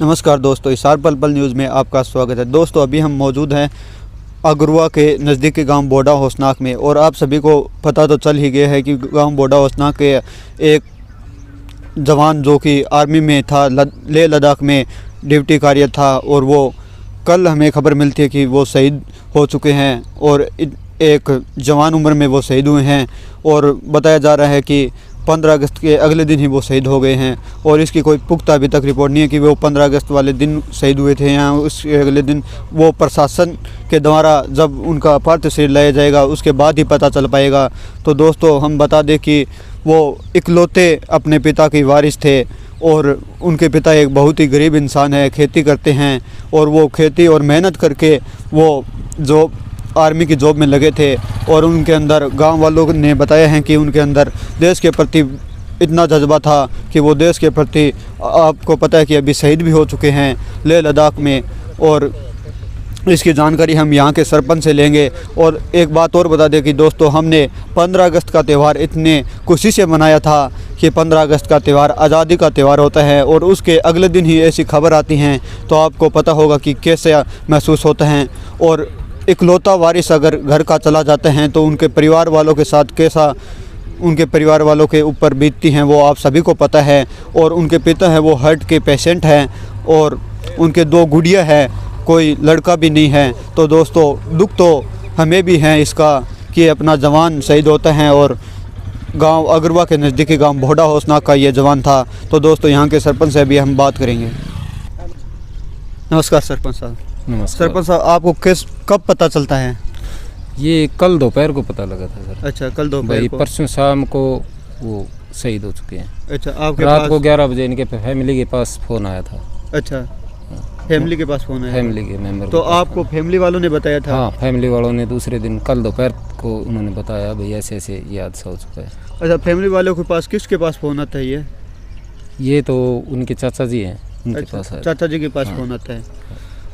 नमस्कार दोस्तों, इशार पल पल न्यूज़ में आपका स्वागत है। दोस्तों, अभी हम मौजूद हैं अगरुआ के नज़दीकी गांव बोडा होसनाक में, और आप सभी को पता तो चल ही गया है कि गांव बोडा होसनाक के एक जवान जो कि आर्मी में था, लेह लद्दाख में ड्यूटी कार्यरत था, और वो कल हमें खबर मिलती है कि वो शहीद हो चुके हैं और एक जवान उम्र में वो शहीद हुए हैं। और बताया जा रहा है कि 15 अगस्त के अगले दिन ही वो शहीद हो गए हैं, और इसकी कोई पुख्ता अभी तक रिपोर्ट नहीं है कि वो 15 अगस्त वाले दिन शहीद हुए थे या उसके अगले दिन। वो प्रशासन के द्वारा जब उनका पार्थिव शरीर लाया जाएगा उसके बाद ही पता चल पाएगा। तो दोस्तों, हम बता दें कि वो इकलौते अपने पिता के वारिस थे, और उनके पिता एक बहुत ही गरीब इंसान है, खेती करते हैं, और वो खेती और मेहनत करके वो जो आर्मी की जॉब में लगे थे। और उनके अंदर गांव वालों ने बताया है कि उनके अंदर देश के प्रति इतना जज्बा था कि वो देश के प्रति, आपको पता है कि अभी शहीद भी हो चुके हैं लेह लद्दाख में। और इसकी जानकारी हम यहाँ के सरपंच से लेंगे। और एक बात और बता दें कि दोस्तों, हमने 15 अगस्त का त्यौहार इतने खुशी से मनाया था कि 15 अगस्त का त्यौहार आज़ादी का त्यौहार होता है, और उसके अगले दिन ही ऐसी खबर आती हैं तो आपको पता होगा कि कैसे महसूस होता है। और इकलौता वारिस अगर घर का चला जाते हैं तो उनके परिवार वालों के साथ कैसा, उनके परिवार वालों के ऊपर बीतती हैं वो आप सभी को पता है। और उनके पिता हैं वो हार्ट के पेशेंट हैं, और उनके 2 गुड़िया हैं, कोई लड़का भी नहीं है। तो दोस्तों, दुख तो हमें भी है इसका कि अपना जवान शहीद होता है, और गांव अगरुआ के नज़दीकी गांव बोडा होसनाक का ये जवान था। तो दोस्तों, यहाँ के सरपंच से भी हम बात करेंगे। नमस्कार सरपंच साहब। नमस्कार सरपंच साहब, आपको कब पता चलता है? ये कल दोपहर को पता लगा था सर। अच्छा, कल दोपहर को। परसों शाम को वो शहीद हो चुके हैं। अच्छा, आपके रात को 11 बजे इनके फैमिली के पास फ़ोन आया था। अच्छा, फैमिली के पास फ़ोन आया? फैमिली के मेंबर। तो आपको फैमिली वालों ने बताया था? हाँ, फैमिली वालों ने दूसरे दिन कल दोपहर को उन्होंने बताया, भाई ऐसे ऐसे ये हादसा हो चुका है। अच्छा, फैमिली वालों के पास किसके पास फ़ोन आता है? ये तो उनके चाचा जी हैं, उनके पास आया। चाचा जी के पास फ़ोन आता है।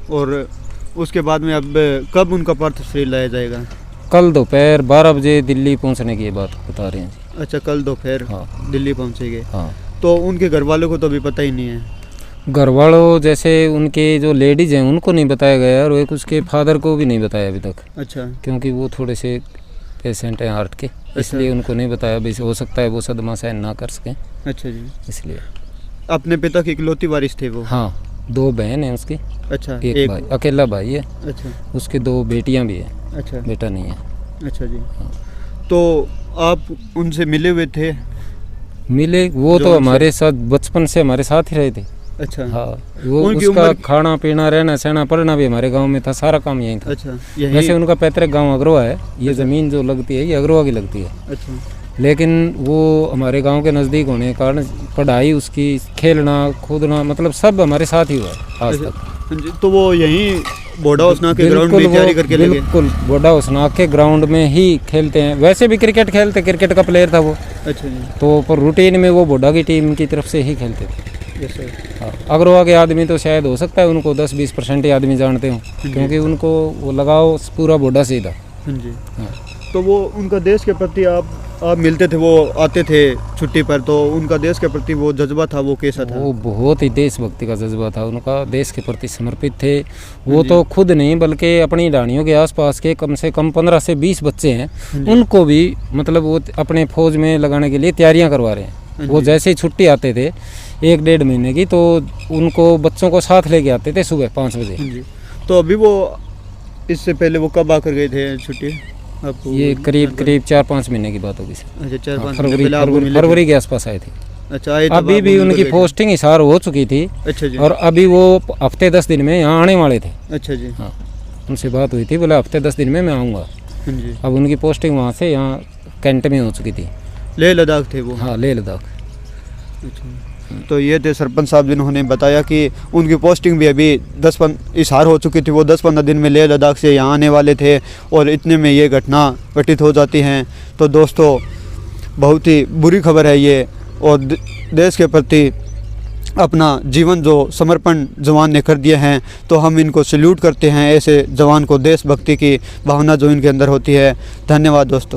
और उसके बाद में अब कब उनका पार्थिव शरीर लाया जाएगा? कल दोपहर 12 बजे दिल्ली पहुंचने की बात बता रहे हैं जी। अच्छा, कल दोपहर हाँ दिल्ली पहुंचेंगे। हाँ। तो उनके घर वालों को तो अभी पता ही नहीं है? घर वालों जैसे उनके जो लेडीज़ हैं उनको नहीं बताया गया, और एक उसके फादर को भी नहीं बताया अभी तक। अच्छा, क्योंकि वो थोड़े से पेशेंट हैं हार्ट के, इसलिए उनको नहीं बताया। भाई हो सकता है वो सदमा सहन ना कर सकें। अच्छा जी, इसलिए। अपने पिता की इकलौती वारिस थे वो? हाँ, 2 बहन हैं उसकी। अच्छा, एक भाई, अकेला भाई है। अच्छा, उसके 2 बेटियां भी हैं। अच्छा, बेटा नहीं है। अच्छा जी। तो आप उनसे मिले हुए थे? मिले, वो तो हमारे साथ बचपन से हमारे साथ ही रहे थे। अच्छा। हाँ, वो उसका खाना पीना, रहना सहना, पढ़ना भी हमारे गांव में था, सारा काम यहीं था। अच्छा, वैसे उनका पैतृक गांव अगरुआ है। ये ज़मीन जो लगती है ये अगरुआ की लगती है। अच्छा। लेकिन वो हमारे गांव के नज़दीक होने के कारण पढ़ाई उसकी, खेलना कूदना, मतलब सब हमारे साथ ही हुआ है आज तक। तो वो यहीं बोडा होसनाक के ग्राउंड में तैयारी करके लगे? बिल्कुल, बोडा होसनाक के ग्राउंड में ही खेलते हैं। वैसे भी क्रिकेट खेलते, क्रिकेट का प्लेयर था वो। अच्छा जी। तो पर रूटीन में वो बोडा की टीम की तरफ से ही खेलते थे। Yes sir. हाँ, अगरवा के आदमी तो शायद हो सकता है उनको 10-20% ही आदमी जानते हों, क्योंकि उनको वो लगाव पूरा बोडा से ही था। हाँ जी। हाँ। तो वो उनका देश के प्रति आप मिलते थे, वो आते थे छुट्टी पर, तो उनका देश के प्रति वो जज्बा था वो कैसा था? वो बहुत ही देशभक्ति का जज्बा था उनका, देश के प्रति समर्पित थे वो। तो खुद नहीं बल्कि अपनी ढाणियों के आसपास के कम से कम 15 से 20 बच्चे हैं, उनको भी मतलब वो अपने फौज में लगाने के लिए तैयारियां करवा रहे हैं। वो जैसे ही छुट्टी आते थे 1-1.5 महीने की, तो उनको बच्चों को साथ लेके आते थे सुबह 5 बजे। तो अभी वो, इससे पहले वो कब आकर गए थे छुट्टी आपको? ये करीब 4-5 महीने की बात होगी सर। अच्छा, 4-5 फरवरी के आसपास आए थे। अच्छा, आए अभी भी उनकी पोस्टिंग हिसार हो चुकी थी। अच्छा जी। और अभी वो हफ्ते 10 दिन में यहाँ आने वाले थे। अच्छा जी। हाँ, उनसे बात हुई थी, बोला हफ्ते 10 दिन में मैं आऊँगा। जी। अब उनकी पोस्टिंग वहाँ से यहाँ कैंट में हो चुकी थी। लेह लद्दाख थे वो? हाँ, लेह लद्दाख। अच्छा। तो ये थे सरपंच साहब जिन्होंने बताया कि उनकी पोस्टिंग भी अभी इशार हो चुकी थी। वो 10-15 दिन में लेह लद्दाख से यहाँ आने वाले थे, और इतने में ये घटना घटित हो जाती हैं। तो दोस्तों, बहुत ही बुरी खबर है ये, और देश के प्रति अपना जीवन जो समर्पण जवान ने कर दिया है, तो हम इनको सैल्यूट करते हैं। ऐसे जवान को देशभक्ति की भावना जो इनके अंदर होती है। धन्यवाद दोस्तों।